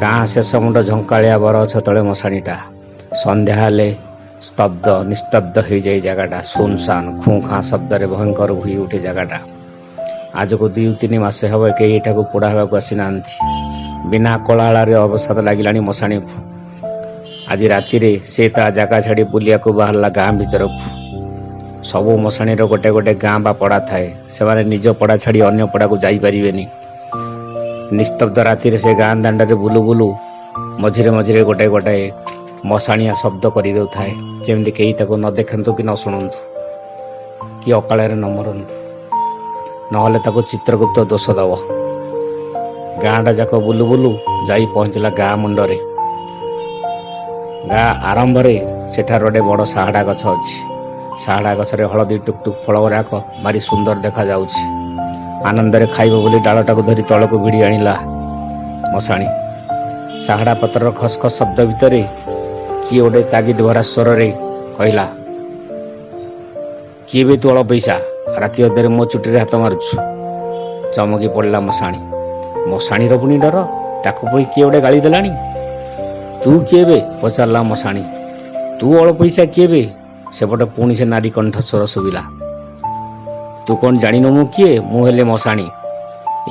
ଗାଁ ଶେଷ ମୁଣ୍ଡ ଝଙ୍କାଳିଆ ବରଗଛ ତଳେ ମଶାଣିଟା। ସନ୍ଧ୍ୟା ହେଲେ ସ୍ତବ୍ଧ ନିସ୍ତବ୍ଧ ହୋଇଯାଏ ଜାଗାଟା। ସୁନସାନ ଖୁଁ ଖାଁ ଶବ୍ଦରେ ଭୟଙ୍କର ହୋଇ ଉଠେ ଜାଗାଟା। ଆଜକୁ 2-3 ମାସ ହେବ କେହି ଏଠାକୁ ପୋଡ଼ା ହେବାକୁ ଆସିନାହାନ୍ତି। ବିନା କୋଳାହଳରେ ଅବସାଦ ଲାଗିଲାଣି ମଶାଣିକୁ। ଆଜି ରାତିରେ ସେ ତା ଜାଗା ଛାଡ଼ି ବୁଲିବାକୁ ବାହାରିଲା ଗାଁ ଭିତରକୁ। ସବୁ ମଶାଣିର ଗୋଟେ ଗୋଟେ ଗାଁ ବା ପଡ଼ା ଥାଏ। ସେମାନେ ନିଜ ପଡ଼ା ଛାଡ଼ି ଅନ୍ୟ ପଡ଼ାକୁ ଯାଇପାରିବେନି। ନିସ୍ତବ୍ଧ ରାତିରେ ସେ ଗାଁ ଦାଣ୍ଡରେ ବୁଲୁ ବୁଲୁ ମଝିରେ ମଝିରେ ଗୋଟାଏ ଗୋଟାଏ ମଶାଣିଆ ଶବ୍ଦ କରିଦେଉଥାଏ, ଯେମିତି କେହି ତାକୁ ନ ଦେଖନ୍ତୁ କି ନ ଶୁଣନ୍ତୁ, କି ଅକାଳରେ ନ ମରନ୍ତୁ, ନହେଲେ ତାକୁ ଚିତ୍ରଗୁପ୍ତ ଦୋଷ ଦେବ। ଗାଁଟା ଯାକ ବୁଲୁ ବୁଲୁ ଯାଇ ପହଞ୍ଚିଲା ଗାଁ ମୁଣ୍ଡରେ। ଗାଁ ଆରମ୍ଭରେ ସେଠାରେ ଗୋଟେ ବଡ଼ ସାହାଡ଼ା ଗଛ ଅଛି। ସାହାଡ଼ା ଗଛରେ ହଳଦୀ ଟୁକଟୁକ ଫଳ ଗୁଡ଼ାକ ଭାରି ସୁନ୍ଦର ଦେଖାଯାଉଛି। ଆନନ୍ଦରେ ଖାଇବ ବୋଲି ଡାଳଟାକୁ ଧରି ତଳକୁ ଭିଡ଼ି ଆଣିଲା ମଶାଣି। ସାହାଡ଼ା ପତ୍ରର ଖସଖସ ଶବ୍ଦ ଭିତରେ କିଏ ଗୋଟେ ତାଗିଦ ଭରା ସ୍ୱରରେ କହିଲା, କିଏ ବି ତୁ ଅଳ ପଇସା ରାତି ଅଧରେ ମୋ ଚୁଟିରେ ହାତ ମାରୁଛୁ? ଚମକି ପଡ଼ିଲା ମଶାଣି। ମଶାଣିର ପୁଣି ଡର, ତାକୁ ପୁଣି କିଏ ଗୋଟେ ଗାଳି ଦେଲାଣି। ତୁ କିଏ ବେ? ପଚାରିଲା ମଶାଣି। ତୁ ଅଳ ପଇସା କିଏ ବେ? ସେପଟେ ପୁଣି ସେ ନାରୀ କଣ୍ଠସ୍ୱର ଶୁଭିଲା। ତୁ କ'ଣ ଜାଣିନୁ ମୁଁ କିଏ? ମୁଁ ହେଲି ମଶାଣି,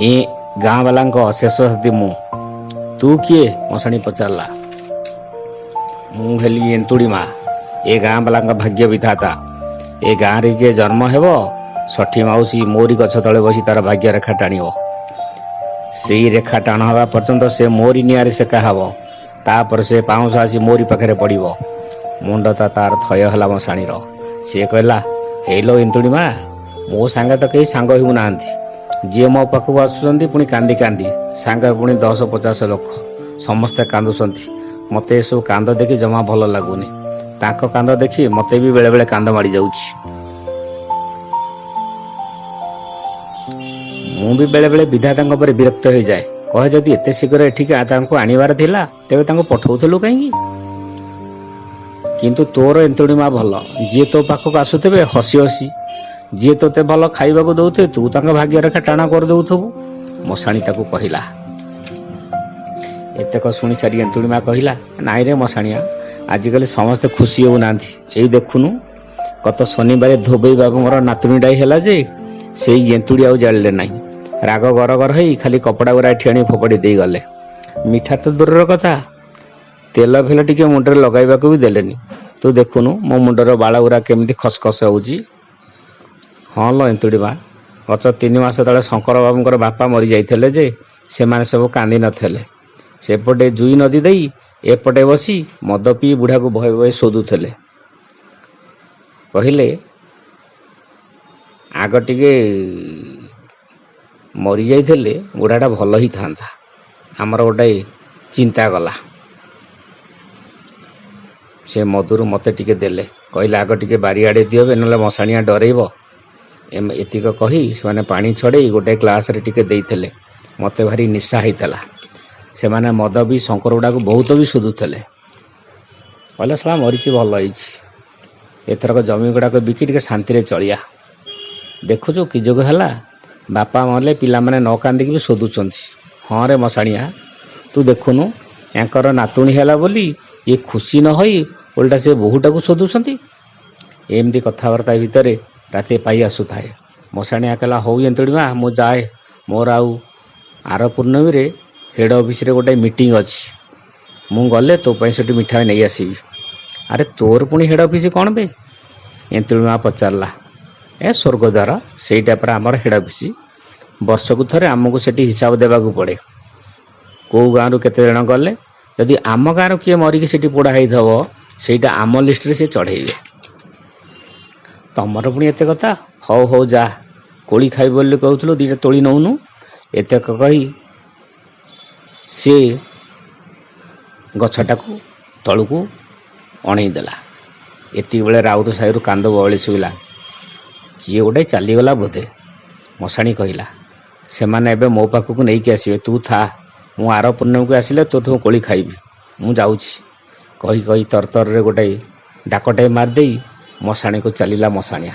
ଏ ଗାଁ ବାଲାଙ୍କ ଶେଷ ସାଥୀ ମୁଁ। ତୁ କିଏ? ମଶାଣି ପଚାରିଲା। ମୁଁ ହେଲି ଏନ୍ତୁଡ଼ି ମା, ଏ ଗାଁ ବାଲାଙ୍କ ଭାଗ୍ୟ ବିଧାତା। ଏ ଗାଁରେ ଯିଏ ଜନ୍ମ ହେବ, ଷଠି ମାଉସୀ ମୋରି ଗଛ ତଳେ ବସି ତାର ଭାଗ୍ୟ ରେଖା ଟାଣିବ। ସେଇ ରେଖା ଟାଣ ହେବା ପର୍ଯ୍ୟନ୍ତ ସେ ମୋରି ନିଆଁରେ ସେକା ହେବ। ତାପରେ ସେ ପାଉଁଶ ଆସି ମୋରି ପାଖରେ ପଡ଼ିବ। ମୁଣ୍ଡଟା ତାର ଥୟ ହେଲା ମଶାଣିର। ସିଏ କହିଲା, ହେଇଲୋ ଏନ୍ତୁଡ଼ି ମା, ମୋ ସାଙ୍ଗେ ତ କେହି ସାଙ୍ଗ ହେଉନାହାନ୍ତି। ଯିଏ ମୋ ପାଖକୁ ଆସୁଛନ୍ତି ପୁଣି କାନ୍ଦି କାନ୍ଦି, ସାଙ୍ଗରେ ପୁଣି 10-50 ଲୋକ, ସମସ୍ତେ କାନ୍ଦୁଛନ୍ତି। ମୋତେ ଏସବୁ କାନ୍ଦ ଦେଖି ଜମା ଭଲ ଲାଗୁନି। ତାଙ୍କ କାନ୍ଦ ଦେଖି ମୋତେ ବି ବେଳେବେଳେ କାନ୍ଦ ମାଡ଼ିଯାଉଛି। ମୁଁ ବି ବେଳେବେଳେ ବିଧାତାଙ୍କ ଉପରେ ବିରକ୍ତ ହୋଇଯାଏ। କହେ, ଯଦି ଏତେ ଶୀଘ୍ର ଏଠିକି ତାଙ୍କୁ ଆଣିବାର ଥିଲା, ତେବେ ତାଙ୍କୁ ପଠଉଥିଲୁ କାହିଁକି? କିନ୍ତୁ ତୋର ଏନ୍ତୁଡ଼ି ମା ଭଲ। ଯିଏ ତୋ ପାଖକୁ ଆସୁଥିବେ ହସି ହସି, ଯିଏ ତୋତେ ଭଲ ଖାଇବାକୁ ଦେଉଥିବେ, ତୁ ତାଙ୍କ ଭାଗ୍ୟରେଖା ଟାଣ କରିଦେଉଥିବୁ। ମଶାଣି ତାକୁ କହିଲା। ଏତେକ ଶୁଣି ସାରି ଏନ୍ତୁଡ଼ି ମା କହିଲା, ନାଇଁରେ ମଶାଣିଆ, ଆଜିକାଲି ସମସ୍ତେ ଖୁସି ହେଉନାହାନ୍ତି। ଏଇ ଦେଖୁନୁ, ଗତ ଶନିବାର ଧୋବେଇ ବାବୁଙ୍କର ନାତୁଣୀଟାଇ ହେଲା ଯେ ସେଇ ଏନ୍ତୁଡ଼ି ଆଉ ଜାଳିଲେ ନାହିଁ। ରାଗ ଗରଗର ହେଇ ଖାଲି କପଡ଼ା ଗୁଡ଼ା ଏଠି ଆଣି ଫୋପାଡ଼ି ଦେଇଗଲେ। ମିଠା ତ ଦୂରର କଥା, ତେଲ ଫେଲ ଟିକେ ମୁଣ୍ଡରେ ଲଗାଇବାକୁ ବି ଦେଲେନି। ତୁ ଦେଖୁନୁ ମୋ ମୁଣ୍ଡର ବାଳ ଗୁଡ଼ା କେମିତି ଖସଖସ ହେଉଛି। ହଁ ଲୋ ଏନ୍ତୁଡ଼ି ମା, ଗତ 3 ମାସ ତଳେ ଶଙ୍କର ବାବୁଙ୍କର ବାପା ମରିଯାଇଥିଲେ ଯେ ସେମାନେ ସବୁ କାନ୍ଦି ନଥିଲେ। ସେପଟେ ଜୁଇ ନଦୀ ଦେଇ ଏପଟେ ବସି ମଦ ପିଇ ବୁଢ଼ାକୁ ଭୟ ଭୟ ଶୋଧୁଥିଲେ। କହିଲେ, ଆଗ ଟିକେ ମରିଯାଇଥିଲେ ବୁଢ଼ାଟା ଭଲ ହେଇଥାନ୍ତା। ଆମର ଗୋଟାଏ ଚିନ୍ତା ଗଲା। ସେ ମଧୁରୁ ମୋତେ ଟିକେ ଦେଲେ। କହିଲେ, ଆଗ ଟିକେ ବାରିଆଡ଼େ ଦିଅବେ, ନହେଲେ ମଶାଣିଆ ଡରେଇବ। ଏତିକ କହି ସେମାନେ ପାଣି ଛଡ଼େଇ ଗୋଟେ ଗ୍ଲାସରେ ଟିକେ ଦେଇଥିଲେ। ମୋତେ ଭାରି ନିଶା ହେଇଥିଲା। ସେମାନେ ମଦ ବି ଶଙ୍କର ଗୁଡ଼ାକୁ ବହୁତ ବି ଶୋଧୁଥିଲେ। କହିଲେ, ଶଳା ମରିଛି, ଭଲ ହେଇଛି। ଏଥରକ ଜମି ଗୁଡ଼ାକ ବିକି ଟିକେ ଶାନ୍ତିରେ ଚଳିଆ। ଦେଖୁଛୁ କି ଯୋଗ ହେଲା, ବାପା ମଲେ ପିଲାମାନେ ନ କାନ୍ଦିକି ବି ଶୋଧୁଛନ୍ତି। ହଁ ରେ ମଶାଣିଆ, ତୁ ଦେଖୁନୁ, ୟାଙ୍କର ନାତୁଣୀ ହେଲା ବୋଲି ଇଏ ଖୁସି ନ ହୋଇ ଓଲଟା ସେ ବୋହୂଟାକୁ ଶୋଧୁଛନ୍ତି। ଏମିତି କଥାବାର୍ତ୍ତା ଭିତରେ ରାତି ପାଇ ଆସୁଥାଏ। ମଶାଣିଆ କହିଲା, ହଉ ଏନ୍ତୁଡ଼ି ମା, ମୁଁ ଯାଏ। ମୋର ଆଉ ଆର ପୂର୍ଣ୍ଣମୀରେ ହେଡ଼ ଅଫିସରେ ଗୋଟେ ମିଟିଂ ଅଛି। ମୁଁ ଗଲେ ତୋ ପାଇଁ ସେଠି ମିଠା ନେଇ ଆସିବି। ଆରେ ତୋର ପୁଣି ହେଡ଼ ଅଫିସ କ'ଣ ବେ? ଏନ୍ତୁଡ଼ି ମା ପଚାରିଲା। ଏ ସ୍ୱର୍ଗଦ୍ୱାର, ସେଇଟା ପରା ଆମର ହେଡ଼ ଅଫିସ। ବର୍ଷକୁ ଥରେ ଆମକୁ ସେଠି ହିସାବ ଦେବାକୁ ପଡ଼େ। କେଉଁ ଗାଁରୁ କେତେ ଜଣ ଗଲେ, ଯଦି ଆମ ଗାଁରୁ କିଏ ମରିକି ସେଠି ପୋଡ଼ା ହେଇଥିବ, ସେଇଟା ଆମ ଲିଷ୍ଟରେ ସେ ଚଢ଼େଇବେ। ତମର ପୁଣି ଏତେ କଥା? ହଉ ହଉ ଯା, କୋଳି ଖାଇବ ବୋଲି କହୁଥିଲୁ, ଦୁଇଟା ତୋଳି ନଉନୁ। ଏତେକ କହି ସେ ଗଛଟାକୁ ତଳକୁ ଅଣେଇ ଦେଲା। ଏତିକିବେଳେ ରାଉତ ସାହିରୁ କାନ୍ଦ ବଳି ଶୁଭିଲା। କିଏ ଗୋଟେ ଚାଲିଗଲା ବୋଧେ। ମଶାଣି କହିଲା, ସେମାନେ ଏବେ ମୋ ପାଖକୁ ନେଇକି ଆସିବେ, ତୁ ଥା। ମୁଁ ଆର ପୂର୍ଣ୍ଣମୀକୁ ଆସିଲେ ତୋଠୁ କୋଳି ଖାଇବି। ମୁଁ ଯାଉଛି। କହି କହି ତରତରରେ ଗୋଟାଏ ଡାକଟାଏ ମାରିଦେଇ ମଶାଣିକୁ ଚାଲିଲା ମଶାଣିଆ।